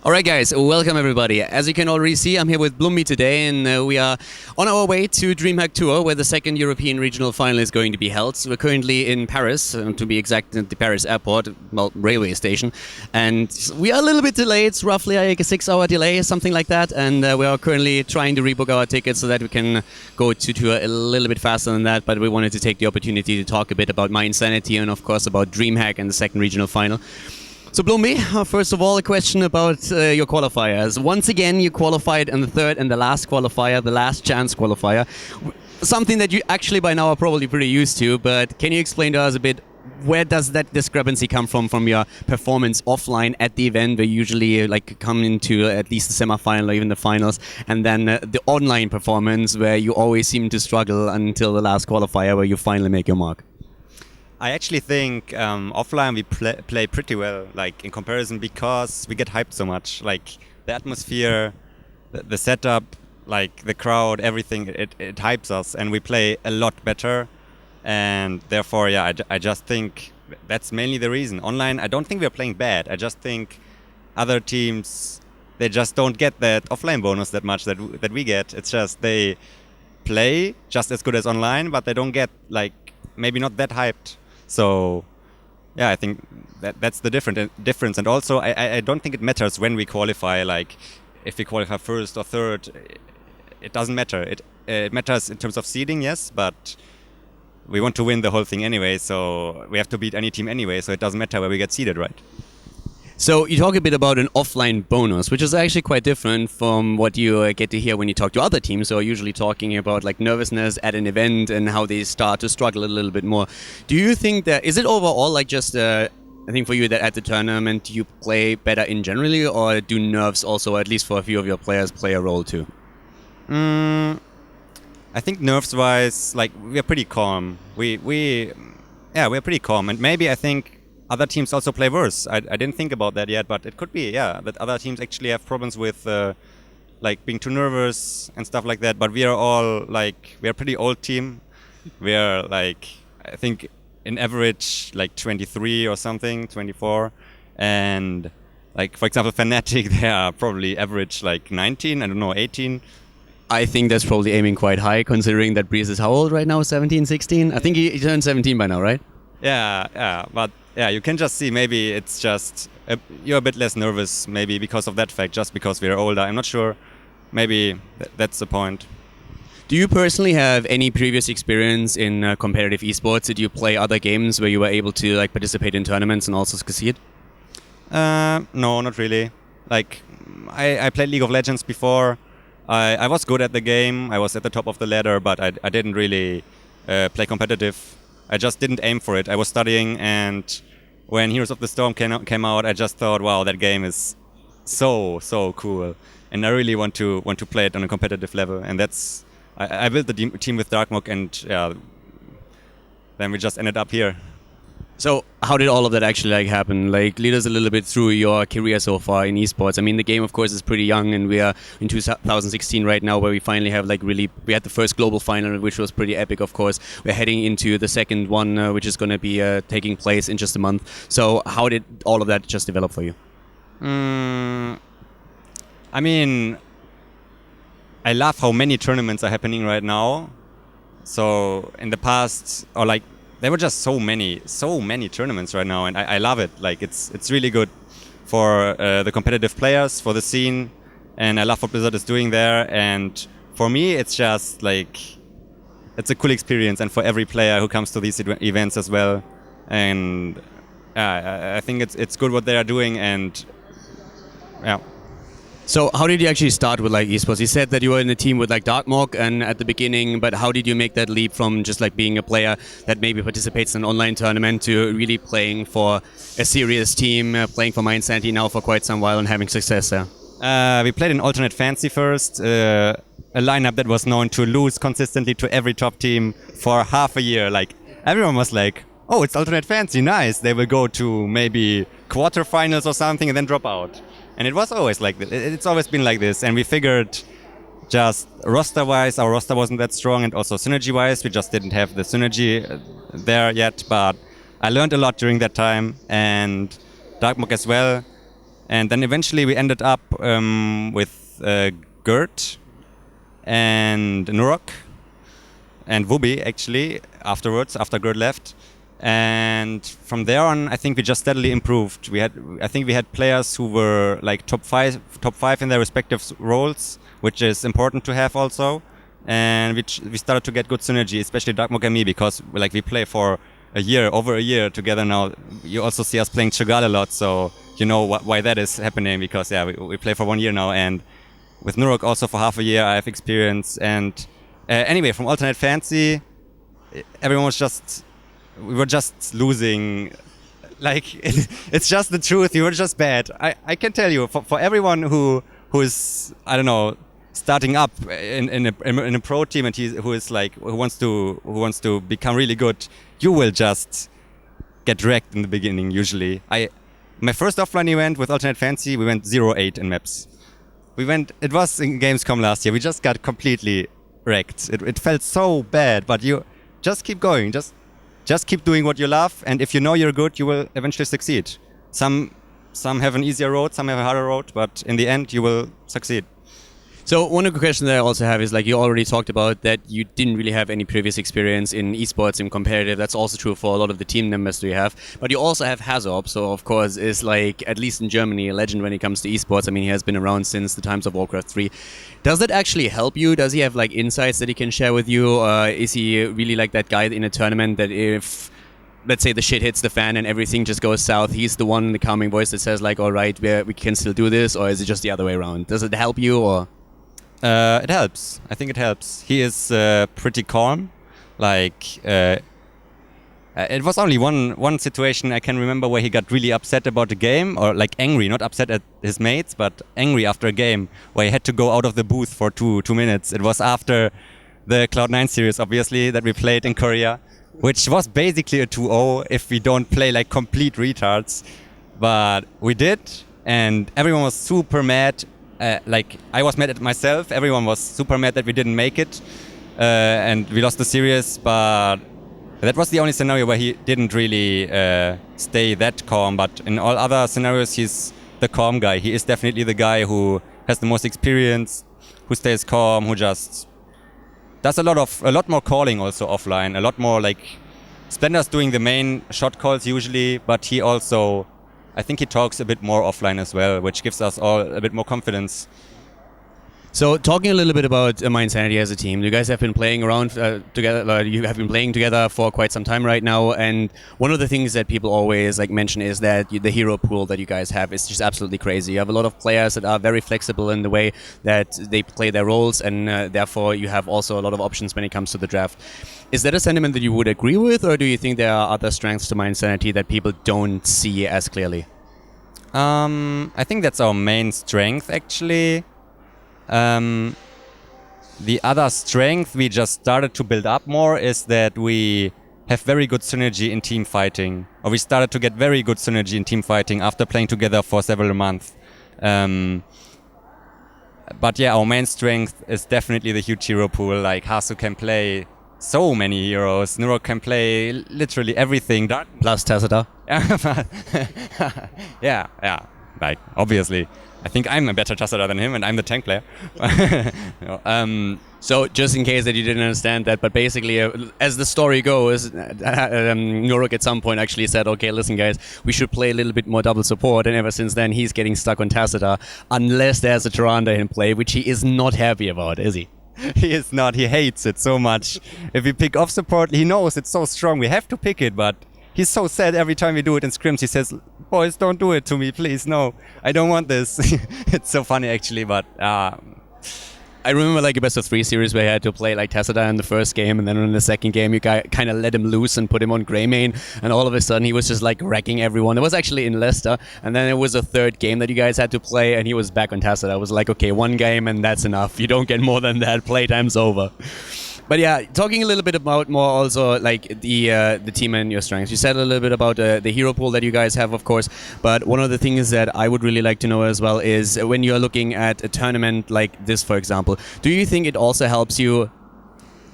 All right, guys, welcome everybody. As you can already see, I'm here with Blumbi today, and we are on our way to Dreamhack Tour, where the second European regional final is going to be held. So we're currently in Paris, to be exact, at the Paris airport, well, railway station, and we are a little bit delayed. It's roughly like a 6-hour delay, something like that, and we are currently trying to rebook our tickets so that we can go to tour a little bit faster than that. But we wanted to take the opportunity to talk a bit about mYinsanity and, of course, about Dreamhack and the second regional final. So Blumbi, first of all, a question about your qualifiers. Once again, you qualified in the third and the last qualifier, the last chance qualifier. Something that you actually by now are probably pretty used to, but can you explain to us a bit, where does that discrepancy come from your performance offline at the event, where you usually come into at least the semi-final or even the finals, and then the online performance where you always seem to struggle until the last qualifier where you finally make your mark? I actually think offline we play pretty well, like in comparison, because we get hyped so much. Like the atmosphere, the setup, like the crowd, everything, it hypes us, and we play a lot better. And therefore, yeah, I just think that's mainly the reason. Online, I don't think we're playing bad. I just think other teams, they just don't get that offline bonus that much that we get. It's just they play just as good as online, but they don't get maybe not that hyped. So, yeah, I think that's the difference. And also, I don't think it matters when we qualify. Like, if we qualify first or third, it doesn't matter. It matters in terms of seeding, yes, but we want to win the whole thing anyway. So we have to beat any team anyway. So it doesn't matter where we get seeded, right? So you talk a bit about an offline bonus, which is actually quite different from what you get to hear when you talk to other teams who are usually talking about nervousness at an event and how they start to struggle a little bit more. Do you think that, is it overall just I think for you that at the tournament you play better in generally, or do nerves also, at least for a few of your players, play a role too? I think nerves-wise, we're pretty calm. We're pretty calm, and maybe I think other teams also play worse. I didn't think about that yet, but it could be, yeah, that other teams actually have problems with being too nervous and stuff like that. But we are all we're a pretty old team. We are I think in average 23 or something, 24, and for example Fnatic, they are probably average 19, I don't know, 18. I think that's probably aiming quite high, considering that Breeze is how old right now? 17, 16? I think he turned 17 by now, right? Yeah, but yeah, you can just see maybe it's just you're a bit less nervous, maybe because of that fact, just because we're older. I'm not sure. Maybe that's the point. Do you personally have any previous experience in competitive esports? Did you play other games where you were able to participate in tournaments and also succeed? No, not really. I played League of Legends before. I was good at the game. I was at the top of the ladder, but I didn't really play competitive. I just didn't aim for it. I was studying, and when Heroes of the Storm came out, I just thought, wow, that game is so cool, and I really want to play it on a competitive level. And that's I built the team with Darkmock, and yeah, then we just ended up here. So how did all of that actually happen? Lead us a little bit through your career so far in esports. I mean, the game, of course, is pretty young, and we are in 2016 right now, where we finally have we had the first global final, which was pretty epic, of course. We're heading into the second one, which is going to be taking place in just a month. So how did all of that just develop for you? I mean, I love how many tournaments are happening right now. So in the past, or there were just so many tournaments right now, and I love it. It's really good for the competitive players, for the scene, and I love what Blizzard is doing there. And for me, it's just it's a cool experience, and for every player who comes to these events as well. And I think it's good what they are doing, and yeah. So how did you actually start with esports? You said that you were in a team with Darkmock and at the beginning, but how did you make that leap from just being a player that maybe participates in an online tournament to really playing for a serious team, playing for mYinsanity now for quite some while and having success there? We played in Alternate Fantasy first, a lineup that was known to lose consistently to every top team for half a year. Everyone was oh, it's Alternate Fantasy, nice. They will go to maybe quarterfinals or something and then drop out. And it was always like this. It's always been like this. And we figured just roster-wise, our roster wasn't that strong, and also synergy-wise, we just didn't have the synergy there yet. But I learned a lot during that time, and Darkmock as well. And then eventually we ended up with Gert and Nurok and Wubi actually afterwards, after Gert left. And from there on, I think we just steadily improved. I think we had players who were like top five in their respective roles, which is important to have also. And we started to get good synergy, especially Darkmok and me, because like we play for over a year together now. You also see us playing Cho'Gall a lot, so you know why that is happening, because we play for 1 year now, and with Nurok also for half a year I have experience. And anyway, from Alternate Fantasy, everyone was we were just losing. Like it's just the truth. We were just bad. I can tell you, for everyone who is, I don't know, starting up in a pro team and who wants to become really good, you will just get wrecked in the beginning usually. My first offline event with Alternate Fantasy, we went 0-8 in maps. It was in Gamescom last year. We just got completely wrecked. It felt so bad, but you just keep going. Just keep doing what you love, and if you know you're good, you will eventually succeed. Some have an easier road, some have a harder road, but in the end, you will succeed. So one of the questions that I also have is, like, you already talked about that you didn't really have any previous experience in esports, in competitive. That's also true for a lot of the team members we have. But you also have Hazop, so of course is, like, at least in Germany, a legend when it comes to esports. I mean, he has been around since the times of Warcraft 3. Does that actually help you? Does he have, like, insights that he can share with you? Or is he really like that guy in a tournament that if, let's say, the shit hits the fan and everything just goes south, he's the one in the calming voice that says, like, all right, we can still do this? Or is it just the other way around? Does it help you, or...? It helps. I think it helps. He is pretty calm. Like, it was only one situation I can remember where he got really upset about the game, or like angry, not upset at his mates, but angry after a game where he had to go out of the booth for two minutes. It was after the Cloud9 series, obviously, that we played in Korea, which was basically a 2-0 if we don't play like complete retards. But we did, and everyone was super mad. Like, I was mad at myself, everyone was super mad that we didn't make it, and we lost the series, but that was the only scenario where he didn't really stay that calm. But in all other scenarios, he's the calm guy. He is definitely the guy who has the most experience, who stays calm, who just does a lot more calling also offline, a lot more, like, Splender's doing the main shot calls usually, but he also, I think he talks a bit more offline as well, which gives us all a bit more confidence. So, talking a little bit about mYinsanity as a team, you guys have been playing around together. You have been playing together for quite some time right now, and one of the things that people always like mention is that the hero pool that you guys have is just absolutely crazy. You have a lot of players that are very flexible in the way that they play their roles, and therefore you have also a lot of options when it comes to the draft. Is that a sentiment that you would agree with, or do you think there are other strengths to mYinsanity that people don't see as clearly? I think that's our main strength, actually. The other strength we just started to build up more is that we have very good synergy in team fighting. Or we started to get very good synergy in team fighting after playing together for several months. But yeah, our main strength is definitely the huge hero pool. Like, Hazop can play so many heroes. Nurok can play literally everything. Plus Tacita. Yeah. Like, obviously. I think I'm a better Tacita than him, and I'm the tank player. So, just in case that you didn't understand that, but basically, as the story goes, Nurok at some point actually said, okay, listen guys, we should play a little bit more double support, and ever since then he's getting stuck on Tacita, unless there's a Tyrande in play, which he is not happy about, is he? He is not. He hates it so much. If we pick off support, he knows it's so strong, we have to pick it, but he's so sad every time we do it in scrims. He says, boys, don't do it to me, please. No, I don't want this. It's so funny, actually, but... I remember like a best of 3 series where you had to play like Tacita in the first game, and then in the second game you kind of let him loose and put him on Greymane, and all of a sudden he was just like wrecking everyone. It was actually in Leicester, and then it was a third game that you guys had to play, and he was back on Tacita. I was like, okay, 1 game and that's enough. You don't get more than that. Playtime's over. But yeah, talking a little bit about more also like the team and your strengths. You said a little bit about the hero pool that you guys have, of course. But one of the things that I would really like to know as well is when you're looking at a tournament like this, for example, do you think it also helps you?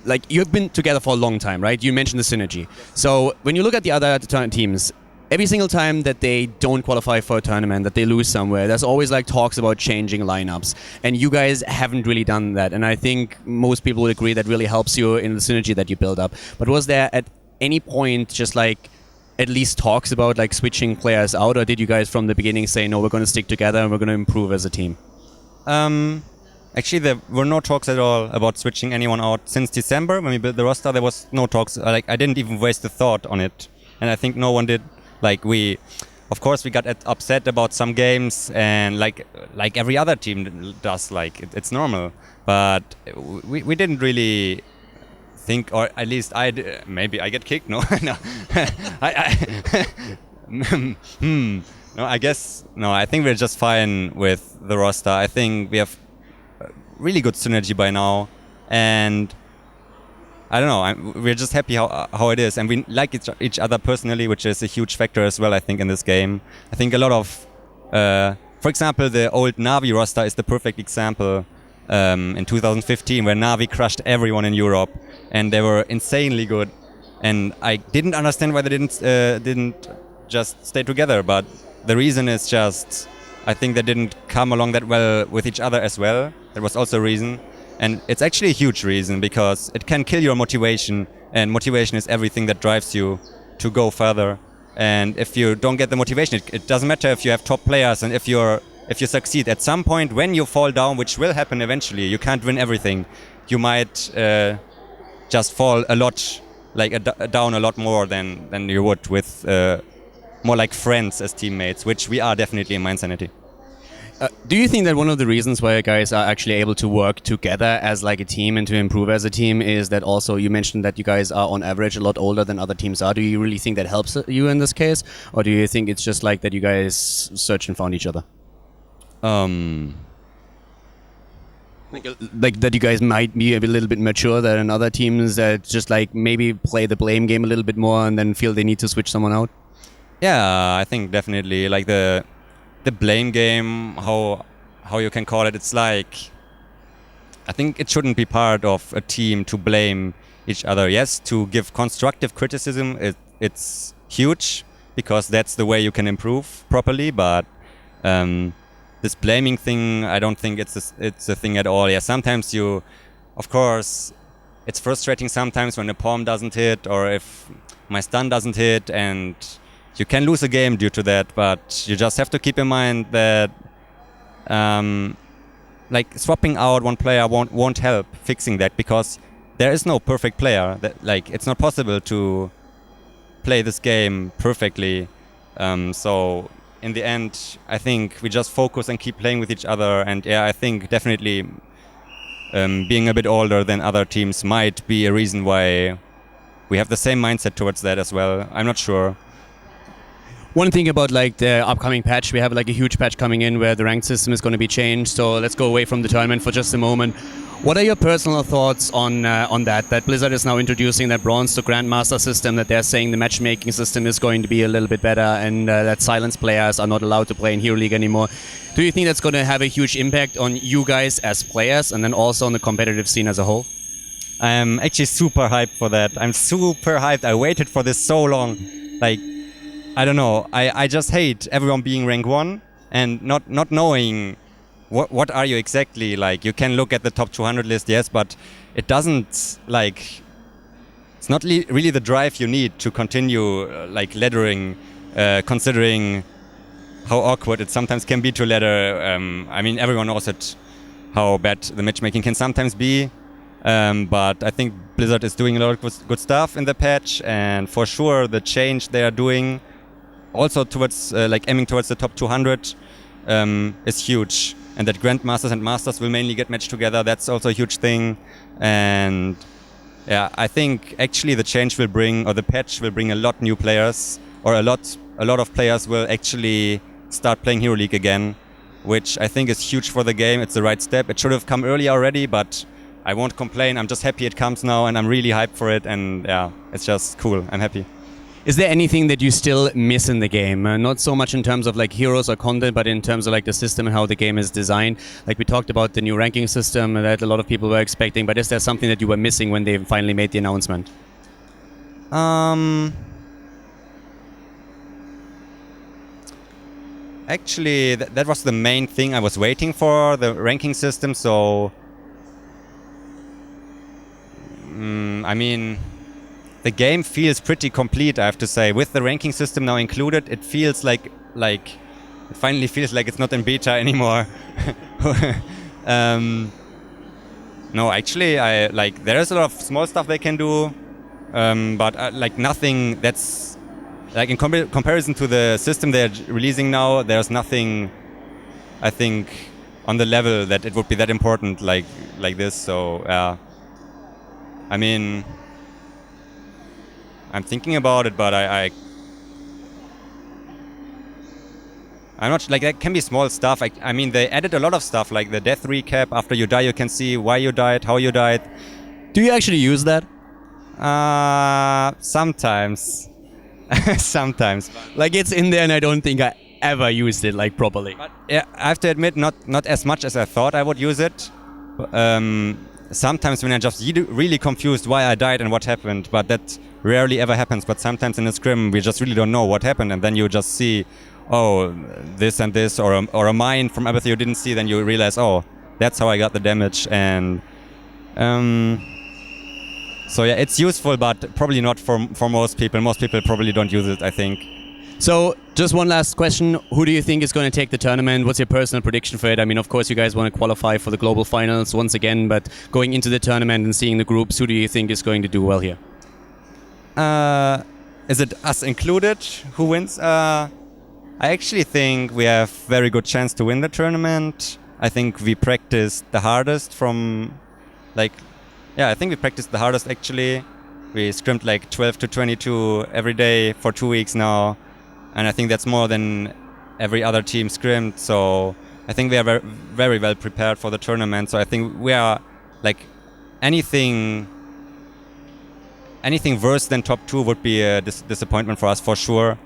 Like, you've been together for a long time, right? You mentioned the synergy. So when you look at the other teams, every single time that they don't qualify for a tournament, that they lose somewhere, there's always like talks about changing lineups. And you guys haven't really done that. And I think most people would agree that really helps you in the synergy that you build up. But was there at any point just like at least talks about like switching players out, or did you guys from the beginning say, no, we're going to stick together and we're going to improve as a team? Actually, there were no talks at all about switching anyone out. Since December, when we built the roster, there was no talks. Like, I didn't even waste a thought on it. And I think no one did. Like, of course, we got upset about some games, and like every other team does, like, it's normal. But we didn't really think, or at least maybe I get kicked, no? No. No, I guess, no, I think we're just fine with the roster. I think we have really good synergy by now, and I don't know, we're just happy how it is, and we like each other personally, which is a huge factor as well, I think, in this game. I think a lot of, for example, the old Na'Vi roster is the perfect example in 2015, where Na'Vi crushed everyone in Europe, and they were insanely good, and I didn't understand why they didn't just stay together, but the reason is just, I think they didn't come along that well with each other as well. That was also a reason. And it's actually a huge reason, because it can kill your motivation, and motivation is everything that drives you to go further. And if you don't get the motivation, it doesn't matter if you have top players, and if you succeed. At some point, when you fall down, which will happen eventually, you can't win everything. You might just fall a lot, down a lot more than you would with more like friends as teammates, which we are definitely in mYinsanity. Do you think that one of the reasons why you guys are actually able to work together as like a team and to improve as a team is that also you mentioned that you guys are on average a lot older than other teams are? Do you really think that helps you in this case? Or do you think it's just like that you guys searched and found each other? Like that you guys might be a little bit mature than other teams that just like maybe play the blame game a little bit more and then feel they need to switch someone out? Yeah, I think definitely, like the blame game, how you can call it, it's like, I think it shouldn't be part of a team to blame each other. Yes, to give constructive criticism, it's huge, because that's the way you can improve properly, but this blaming thing, I don't think it's a thing at all. Yeah, sometimes of course, it's frustrating sometimes when the palm doesn't hit, or if my stun doesn't hit, and you can lose a game due to that, but you just have to keep in mind that like swapping out one player won't help fixing that, because there is no perfect player. That, like, it's not possible to play this game perfectly. So in the end, I think we just focus and keep playing with each other. And yeah, I think definitely being a bit older than other teams might be a reason why we have the same mindset towards that as well. I'm not sure. One thing about like the upcoming patch, we have like a huge patch coming in where the ranked system is going to be changed. So let's go away from the tournament for just a moment. What are your personal thoughts on that Blizzard is now introducing that bronze to grandmaster system, that they're saying the matchmaking system is going to be a little bit better, and that silence players are not allowed to play in Hero League anymore? Do you think that's going to have a huge impact on you guys as players, and then also on the competitive scene as a whole? I'm actually super hyped for that. I'm super hyped. I waited for this so long. Like, I don't know. I just hate everyone being rank 1 and not knowing what are you exactly. Like, you can look at the top 200 list, yes, but it doesn't, like, it's not really the drive you need to continue like laddering, considering how awkward it sometimes can be to ladder. I mean, everyone knows how bad the matchmaking can sometimes be. But I think Blizzard is doing a lot of good stuff in the patch, and for sure the change they are doing also towards aiming towards the top 200 is huge, and that Grandmasters and Masters will mainly get matched together, that's also a huge thing. And yeah, I think actually the change will bring, or the patch will bring, a lot new players, or a lot of players will actually start playing Hero League again, which I think is huge for the game. It's the right step. It should have come earlier already, but I won't complain. I'm just happy it comes now, and I'm really hyped for it, and yeah, it's just cool. I'm happy. Is there anything that you still miss in the game? Not so much in terms of like heroes or content, but in terms of like the system and how the game is designed. Like we talked about the new ranking system that a lot of people were expecting, but is there something that you were missing when they finally made the announcement? Actually, that was the main thing I was waiting for, the ranking system. So, I mean, the game feels pretty complete, I have to say. With the ranking system now included, it feels like it finally feels like it's not in beta anymore. No, actually, there's a lot of small stuff they can do, but like nothing that's like in comparison to the system they're releasing now. There's nothing, I think, on the level that it would be that important like this. So I mean, I'm thinking about it, but I'm not like that can be small stuff. I mean, they added a lot of stuff like the death recap. After you die, you can see why you died, how you died. Do you actually use that? Sometimes, sometimes. Like it's in there, and I don't think I ever used it like properly. But yeah, I have to admit, not as much as I thought I would use it. Sometimes when I'm just really confused why I died and what happened, but that rarely ever happens. But sometimes in a scrim, we just really don't know what happened, and then you just see, oh, this and this, or a mine from everything you didn't see, then you realize, oh, that's how I got the damage. And so yeah, it's useful, but probably not for most people. Most people probably don't use it, I think. So just one last question. Who do you think is going to take the tournament? What's your personal prediction for it? I mean, of course, you guys want to qualify for the global finals once again, but going into the tournament and seeing the groups, who do you think is going to do well here? Is it us included? Who wins? I actually think we have very good chance to win the tournament. I think we practiced the hardest I think we practiced the hardest actually. We scrimmed like 12 to 22 every day for 2 weeks now. And I think that's more than every other team scrimmed. So I think we are very, very well prepared for the tournament. So I think we are like anything worse than top 2 would be a disappointment for us for sure.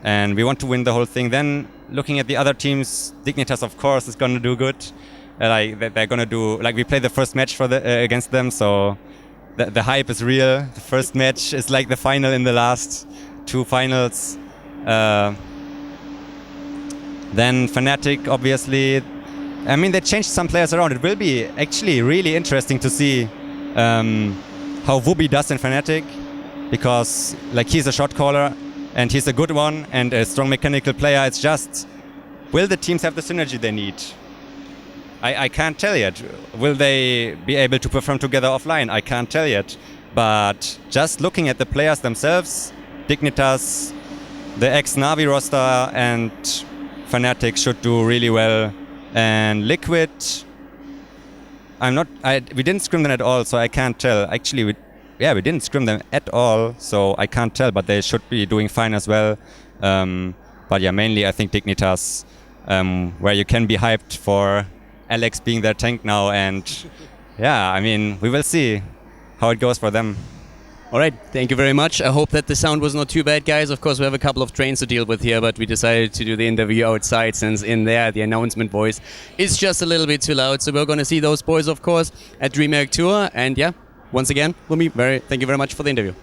And we want to win the whole thing. Then looking at the other teams, Dignitas of course is going to do good. They're going to do, like we play the first match for against them, so the hype is real. The first match is like the final in the last 2 finals. Then Fnatic, obviously. I mean, they changed some players around. It will be actually really interesting to see how Wubi does in Fnatic, because like he's a shot caller and he's a good one and a strong mechanical player. It's just, will the teams have the synergy they need? I can't tell yet. Will they be able to perform together offline? I can't tell yet. But just looking at the players themselves, Dignitas, the ex-Navi roster and Fnatic should do really well. And Liquid, we didn't scrim them at all, so I can't tell. Actually, we didn't scrim them at all, so I can't tell, but they should be doing fine as well. But yeah, mainly I think Dignitas, where you can be hyped for Alex being their tank now, and yeah, I mean, we will see how it goes for them. All right, thank you very much. I hope that the sound was not too bad, guys. Of course, we have a couple of trains to deal with here, but we decided to do the interview outside since in there the announcement voice is just a little bit too loud. So we're going to see those boys, of course, at Dreamhack Tour. And yeah, once again, Blumbi, thank you very much for the interview.